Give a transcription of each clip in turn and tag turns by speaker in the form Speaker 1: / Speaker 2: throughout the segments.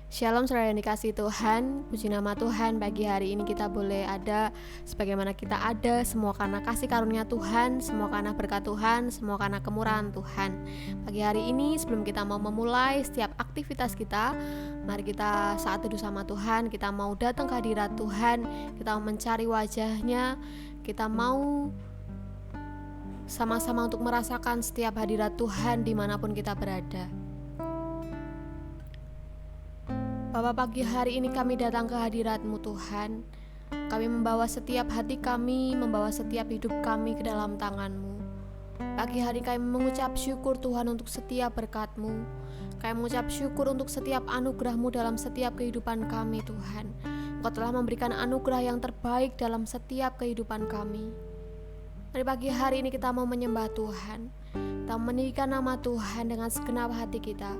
Speaker 1: Shalom saudara yang dikasihi Tuhan, puji nama Tuhan. Pagi hari ini kita boleh ada sebagaimana kita ada, semua karena kasih karunia Tuhan, semua karena berkat Tuhan, semua karena kemurahan Tuhan. Pagi hari ini sebelum kita mau memulai setiap aktivitas kita, mari kita saat teduh sama Tuhan. Kita mau datang ke hadirat Tuhan, kita mau mencari wajah-Nya, kita mau sama-sama untuk merasakan setiap hadirat Tuhan dimanapun kita berada. Bapa, pagi hari ini kami datang ke hadirat-Mu Tuhan. Kami membawa setiap hati kami, membawa setiap hidup kami ke dalam tangan-Mu. Pagi hari kami mengucap syukur Tuhan untuk setiap berkat-Mu. Kami mengucap syukur untuk setiap anugerah-Mu dalam setiap kehidupan kami Tuhan. Engkau telah memberikan anugerah yang terbaik dalam setiap kehidupan kami. Mari pagi hari ini kita mau menyembah Tuhan. Kita meninggikan nama Tuhan dengan segenap hati kita.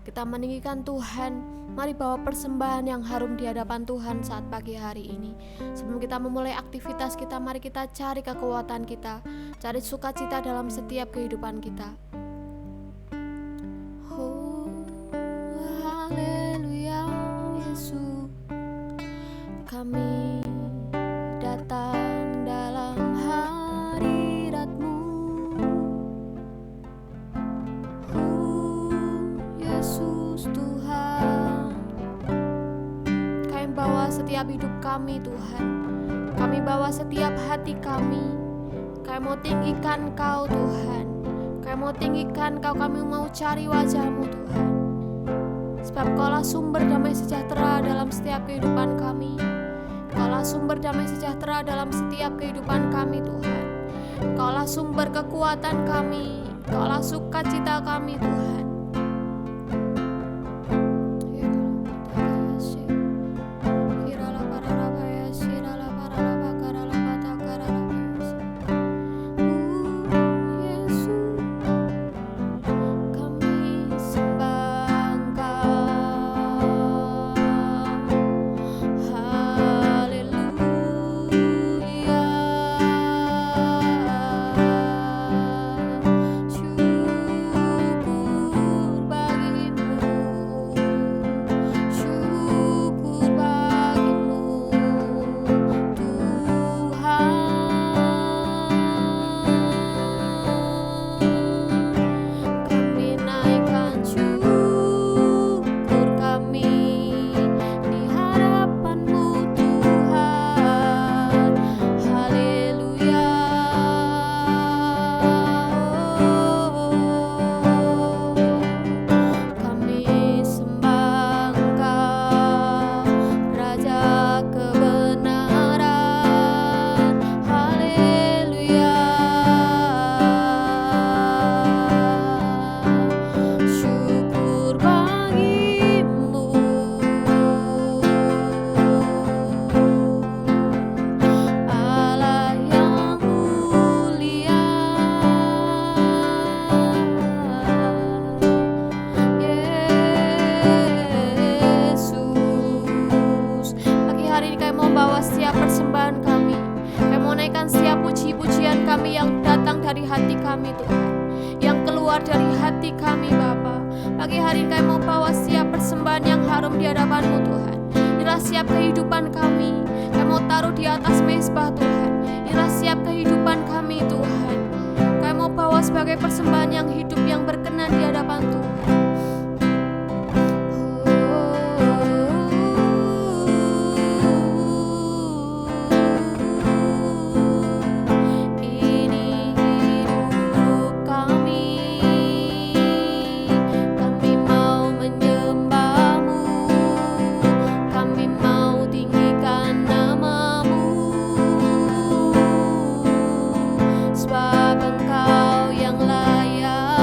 Speaker 1: Kita meninggikan Tuhan. Mari bawa persembahan yang harum di hadapan Tuhan saat pagi hari ini. Sebelum kita memulai aktivitas kita, mari kita cari kekuatan kita, cari sukacita dalam setiap kehidupan kita. Oh, haleluya Yesus, kami datang dalam hadirat-Mu. Yesus Tuhan, kami bawa setiap hidup kami Tuhan. Kami bawa setiap hati kami. Kami mau tinggikan Kau Tuhan. Kami mau tinggikan Kau, kami mau cari wajah-Mu Tuhan. Sebab Kaulah sumber damai sejahtera dalam setiap kehidupan kami. Kaulah sumber damai sejahtera dalam setiap kehidupan kami Tuhan. Kaulah sumber kekuatan kami. Kaulah sukacita kami Tuhan.
Speaker 2: Sebab Engkau yang layak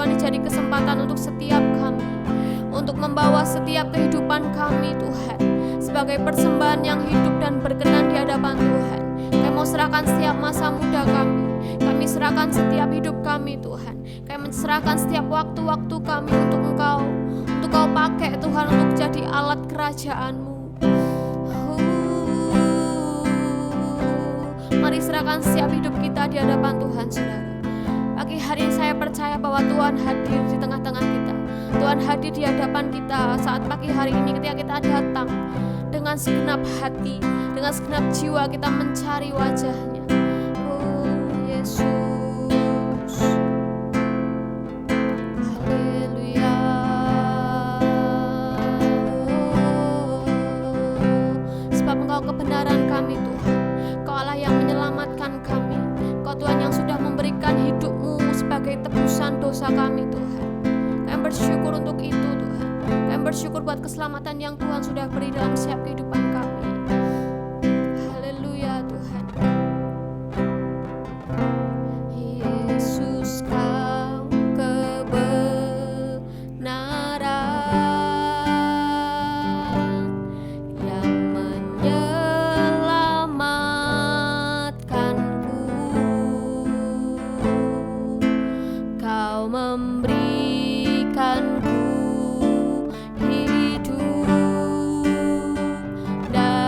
Speaker 1: Tuhan jadi kesempatan untuk setiap kami, untuk membawa setiap kehidupan kami Tuhan sebagai persembahan yang hidup dan berkenan di hadapan Tuhan. Kami mau serahkan setiap masa muda kami serahkan setiap hidup kami Tuhan. Kami menserahkan setiap waktu-waktu kami untuk Engkau pakai Tuhan untuk jadi alat kerajaan-Mu. Mari serahkan setiap hidup kita di hadapan Tuhan, saudara. Pagi hari ini saya percaya bahwa Tuhan hadir di tengah-tengah kita. Tuhan hadir di hadapan kita saat pagi hari ini ketika kita datang dengan segenap hati, dengan segenap jiwa kita mencari wajah-Nya. Oh Yesus, haleluya. Sebab Engkau kebenaran kami Tuhan, Engkau Allah yang menyelamatkan kami, Engkau Tuhan yang sudah memberikan hidup-Mu sebagai tebusan dosa kami Tuhan. Kami bersyukur untuk itu Tuhan. Kami bersyukur buat keselamatan yang Tuhan sudah beri dalam setiap kehidupan kami. Haleluya Tuhan. Yesus, Kau kebenaran yang menyelamatkanku. Kau memberikanku hidup dan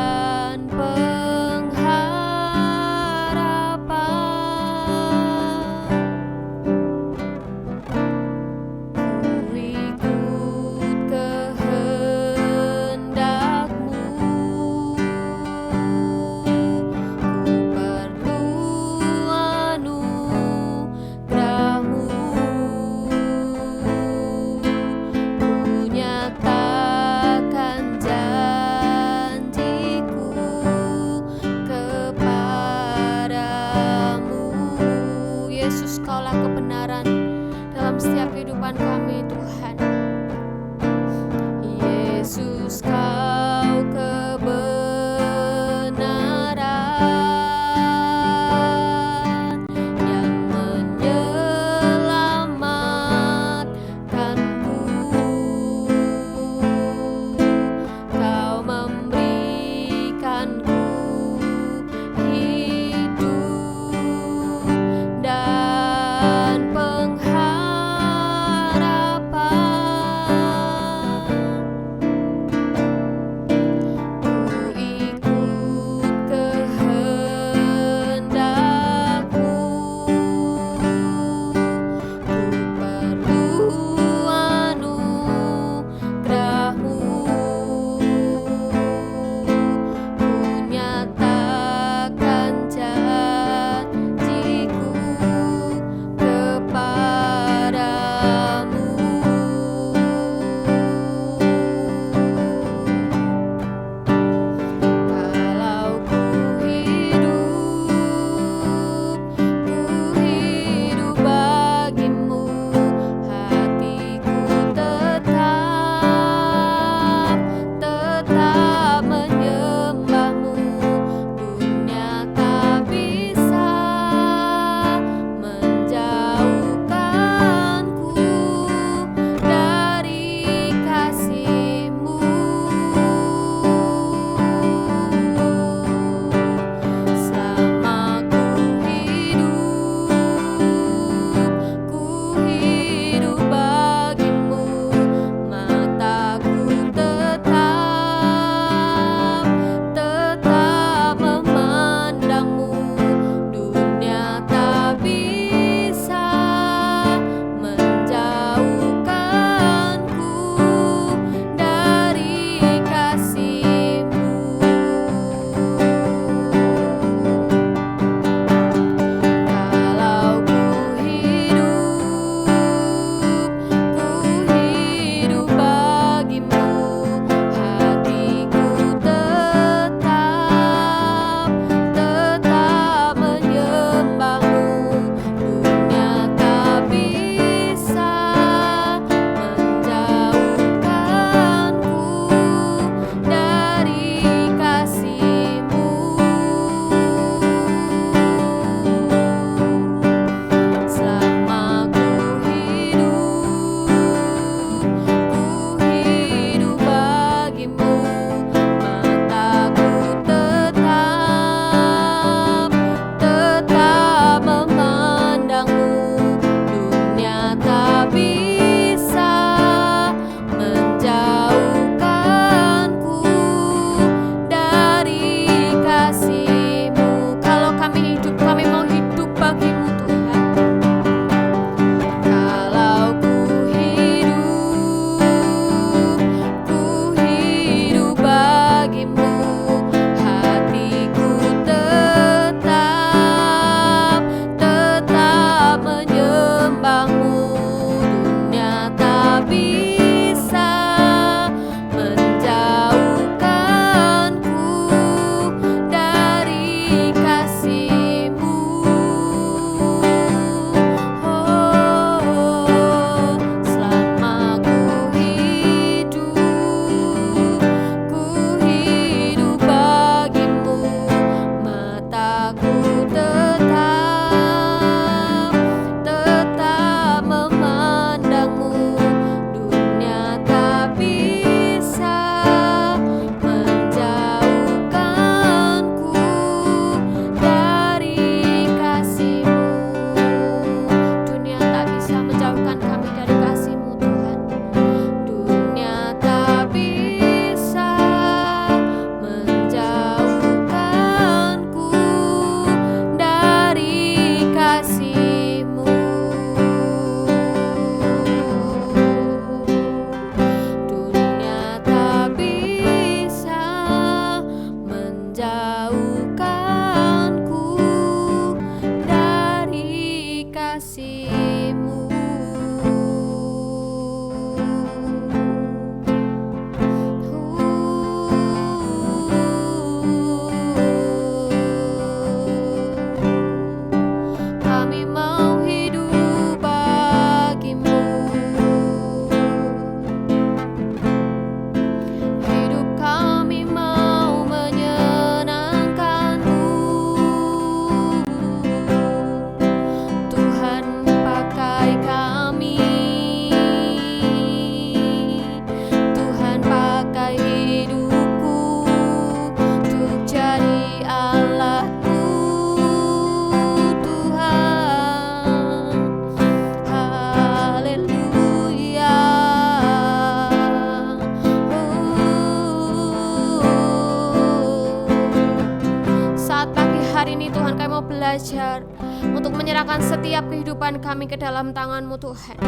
Speaker 1: belajar untuk menyerahkan setiap kehidupan kami ke dalam tangan-Mu Tuhan.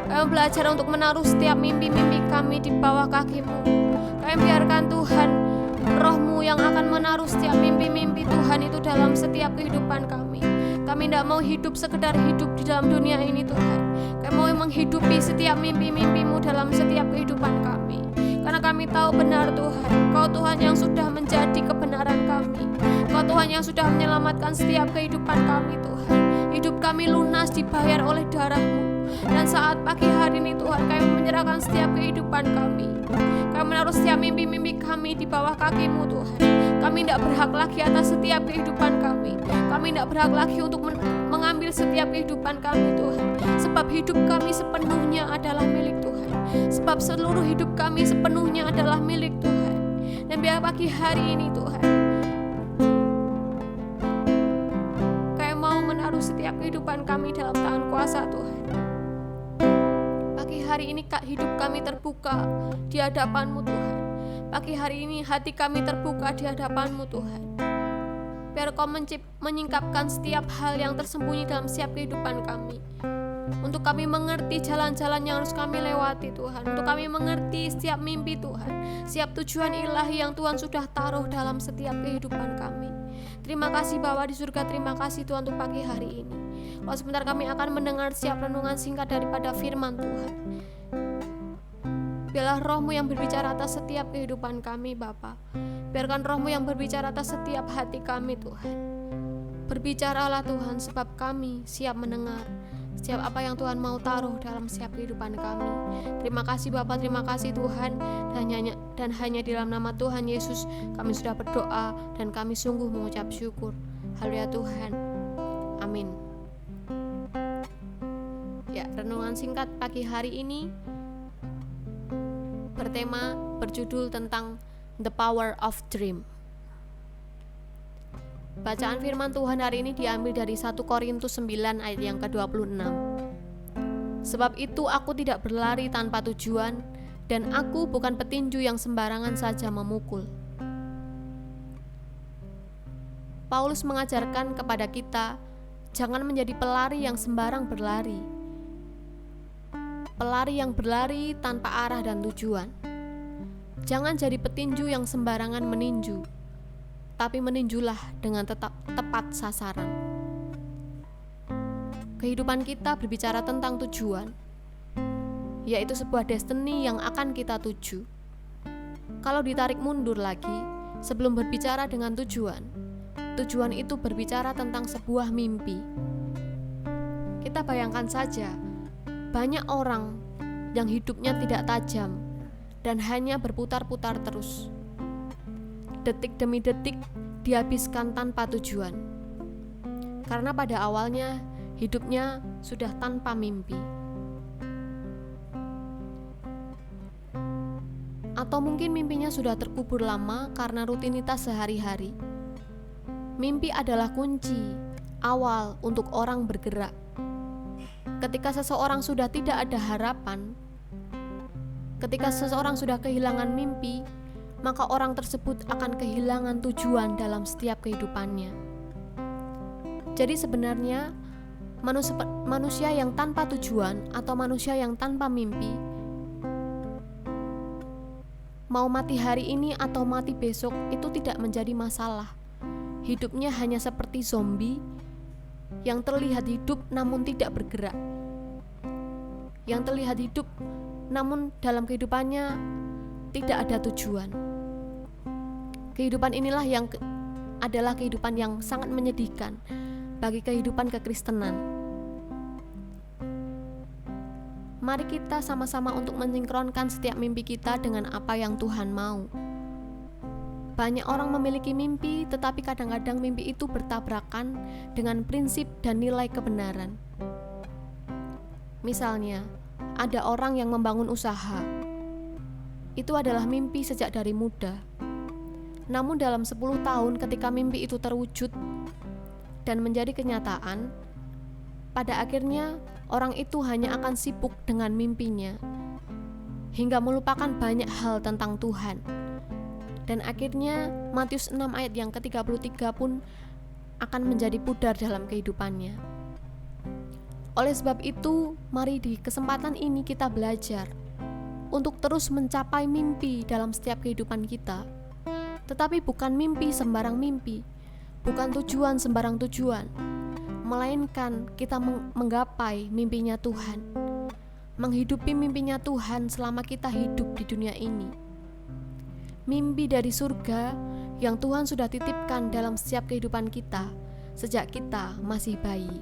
Speaker 1: Kami belajar untuk menaruh setiap mimpi-mimpi kami di bawah kaki-Mu. Kami biarkan Tuhan, Roh-Mu yang akan menaruh setiap mimpi-mimpi Tuhan itu dalam setiap kehidupan kami. Kami tidak mau hidup sekedar hidup di dalam dunia ini Tuhan. Kami mau menghidupi setiap mimpi-mimpi-Mu dalam setiap kehidupan kami. Karena kami tahu benar Tuhan, Kau Tuhan yang sudah menjadi kebenaran kami. Kau Tuhan yang sudah menyelamatkan setiap kehidupan kami Tuhan. Hidup kami lunas dibayar oleh darah-Mu. Dan saat pagi hari ini Tuhan, kami menyerahkan setiap kehidupan kami. Kami menaruh setiap mimpi-mimpi kami di bawah kaki-Mu Tuhan. Kami tidak berhak lagi atas setiap kehidupan kami. Kami tidak berhak lagi untuk mengambil setiap kehidupan kami Tuhan. Sebab hidup kami sepenuhnya adalah milik Tuhan. Sebab seluruh hidup kami sepenuhnya adalah milik Tuhan. Dan biar pagi hari ini Tuhan, kami mau menaruh setiap kehidupan kami dalam tangan kuasa Tuhan. Pagi hari ini hidup kami terbuka di hadapan-Mu Tuhan. Pagi hari ini hati kami terbuka di hadapan-Mu Tuhan. Biar Kau menyingkapkan setiap hal yang tersembunyi dalam setiap kehidupan kami. Untuk kami mengerti jalan-jalan yang harus kami lewati Tuhan. Untuk kami mengerti setiap mimpi Tuhan, setiap tujuan ilahi yang Tuhan sudah taruh dalam setiap kehidupan kami. Terima kasih Bapa di surga, terima kasih Tuhan untuk pagi hari ini. Kalau sebentar kami akan mendengar setiap renungan singkat daripada firman Tuhan. Biarlah Roh-Mu yang berbicara atas setiap kehidupan kami Bapa. Biarkan Roh-Mu yang berbicara atas setiap hati kami Tuhan. Berbicaralah Tuhan, sebab kami siap mendengar setiap apa yang Tuhan mau taruh dalam setiap kehidupan kami. Terima kasih Bapa, terima kasih Tuhan. Dan hanya di dalam nama Tuhan Yesus kami sudah berdoa dan kami sungguh mengucap syukur. Haleluya Tuhan. Amin. Ya, renungan singkat pagi hari ini berjudul tentang The Power of Dream. Bacaan firman Tuhan hari ini diambil dari 1 Korintus 9 ayat yang ke-26. Sebab itu aku tidak berlari tanpa tujuan, dan aku bukan petinju yang sembarangan saja memukul. Paulus mengajarkan kepada kita, jangan menjadi pelari yang sembarang berlari. Pelari yang berlari tanpa arah dan tujuan. Jangan jadi petinju yang sembarangan meninju, tapi meninjulah dengan tepat sasaran. Kehidupan kita berbicara tentang tujuan, yaitu sebuah destiny yang akan kita tuju. Kalau ditarik mundur lagi, sebelum berbicara dengan tujuan itu berbicara tentang sebuah mimpi. Kita bayangkan saja, banyak orang yang hidupnya tidak tajam dan hanya berputar-putar terus. Detik demi detik dihabiskan tanpa tujuan. Karena pada awalnya hidupnya sudah tanpa mimpi. Atau mungkin mimpinya sudah terkubur lama karena rutinitas sehari-hari. Mimpi adalah kunci awal untuk orang bergerak. Ketika seseorang sudah tidak ada harapan, ketika seseorang sudah kehilangan mimpi, maka orang tersebut akan kehilangan tujuan dalam setiap kehidupannya. Jadi sebenarnya manusia yang tanpa tujuan atau manusia yang tanpa mimpi, mau mati hari ini atau mati besok itu tidak menjadi masalah. Hidupnya hanya seperti zombie yang terlihat hidup namun tidak bergerak. Yang terlihat hidup namun dalam kehidupannya tidak ada tujuan. Kehidupan inilah yang adalah kehidupan yang sangat menyedihkan bagi kehidupan kekristenan. Mari kita sama-sama untuk mensinkronkan setiap mimpi kita dengan apa yang Tuhan mau. Banyak orang memiliki mimpi, tetapi kadang-kadang mimpi itu bertabrakan dengan prinsip dan nilai kebenaran. Misalnya, ada orang yang membangun usaha. Itu adalah mimpi sejak dari muda. Namun dalam 10 tahun ketika mimpi itu terwujud dan menjadi kenyataan, pada akhirnya orang itu hanya akan sibuk dengan mimpinya, hingga melupakan banyak hal tentang Tuhan. Dan akhirnya Matius 6 ayat yang ke-33 pun akan menjadi pudar dalam kehidupannya. Oleh sebab itu, mari di kesempatan ini kita belajar untuk terus mencapai mimpi dalam setiap kehidupan kita. Tetapi bukan mimpi sembarang mimpi, bukan tujuan sembarang tujuan, melainkan kita menggapai mimpinya Tuhan, menghidupi mimpinya Tuhan selama kita hidup di dunia ini. Mimpi dari surga yang Tuhan sudah titipkan dalam setiap kehidupan kita sejak kita masih bayi.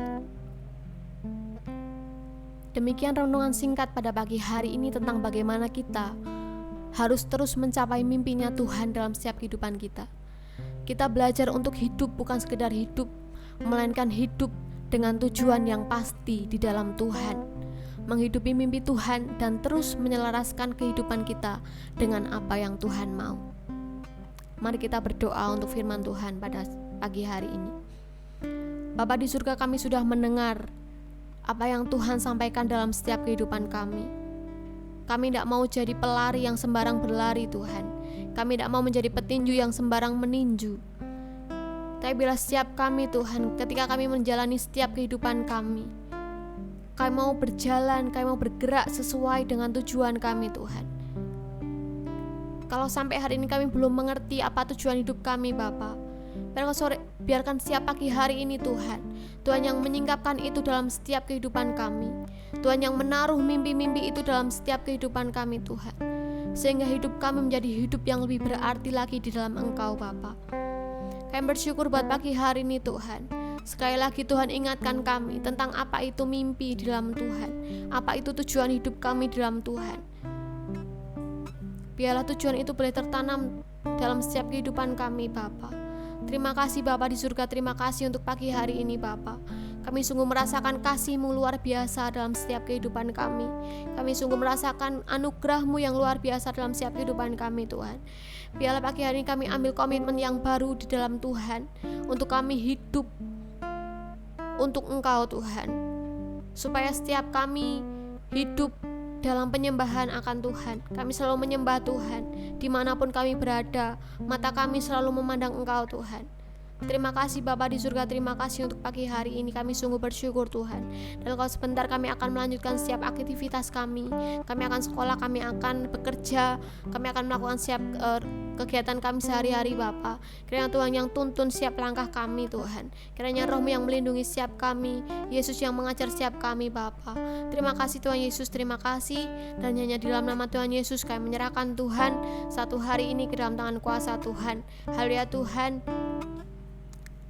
Speaker 1: Demikian renungan singkat pada pagi hari ini tentang bagaimana kita harus terus mencapai mimpinya Tuhan dalam setiap kehidupan kita. Kita belajar untuk hidup bukan sekedar hidup, melainkan hidup dengan tujuan yang pasti di dalam Tuhan, menghidupi mimpi Tuhan dan terus menyelaraskan kehidupan kita dengan apa yang Tuhan mau. Mari kita berdoa untuk firman Tuhan pada pagi hari ini. Bapa di surga, kami sudah mendengar apa yang Tuhan sampaikan dalam setiap kehidupan kami. Kami tidak mau jadi pelari yang sembarang berlari, Tuhan. Kami tidak mau menjadi petinju yang sembarang meninju. Tapi bila setiap kami, Tuhan, ketika kami menjalani setiap kehidupan kami mau berjalan, kami mau bergerak sesuai dengan tujuan kami, Tuhan. Kalau sampai hari ini kami belum mengerti apa tujuan hidup kami, Bapa, biarkan setiap pagi hari ini, Tuhan yang menyingkapkan itu dalam setiap kehidupan kami. Tuhan yang menaruh mimpi-mimpi itu dalam setiap kehidupan kami, Tuhan, sehingga hidup kami menjadi hidup yang lebih berarti lagi di dalam Engkau, Bapa. Kami bersyukur buat pagi hari ini, Tuhan. Sekali lagi Tuhan ingatkan kami tentang apa itu mimpi di dalam Tuhan, apa itu tujuan hidup kami di dalam Tuhan. Biarlah tujuan itu boleh tertanam dalam setiap kehidupan kami, Bapa. Terima kasih Bapa di surga, terima kasih untuk pagi hari ini, Bapa. Kami sungguh merasakan kasih-Mu luar biasa dalam setiap kehidupan kami. Kami sungguh merasakan anugerah-Mu yang luar biasa dalam setiap kehidupan kami, Tuhan. Biarlah pagi hari ini kami ambil komitmen yang baru di dalam Tuhan, untuk kami hidup untuk Engkau, Tuhan, supaya setiap kami hidup dalam penyembahan akan Tuhan. Kami selalu menyembah Tuhan dimanapun kami berada. Mata kami selalu memandang Engkau, Tuhan. Terima kasih Bapa di surga, terima kasih untuk pagi hari ini. Kami sungguh bersyukur, Tuhan. Dan kalau sebentar kami akan melanjutkan setiap aktivitas kami. Kami akan sekolah, kami akan bekerja, kami akan melakukan setiap kegiatan kami sehari-hari, Bapa. Kiranya Tuhan yang tuntun setiap langkah kami, Tuhan. Kiranya Roh-Mu yang melindungi setiap kami, Yesus yang mengajar setiap kami, Bapa. Terima kasih Tuhan Yesus, terima kasih. Dan hanya di dalam nama Tuhan Yesus kami menyerahkan Tuhan satu hari ini ke dalam tangan kuasa Tuhan. Haleluya Tuhan.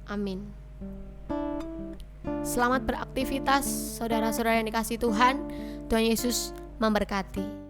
Speaker 1: Amin. Selamat beraktivitas saudara-saudara yang dikasihi Tuhan. Tuhan Yesus memberkati.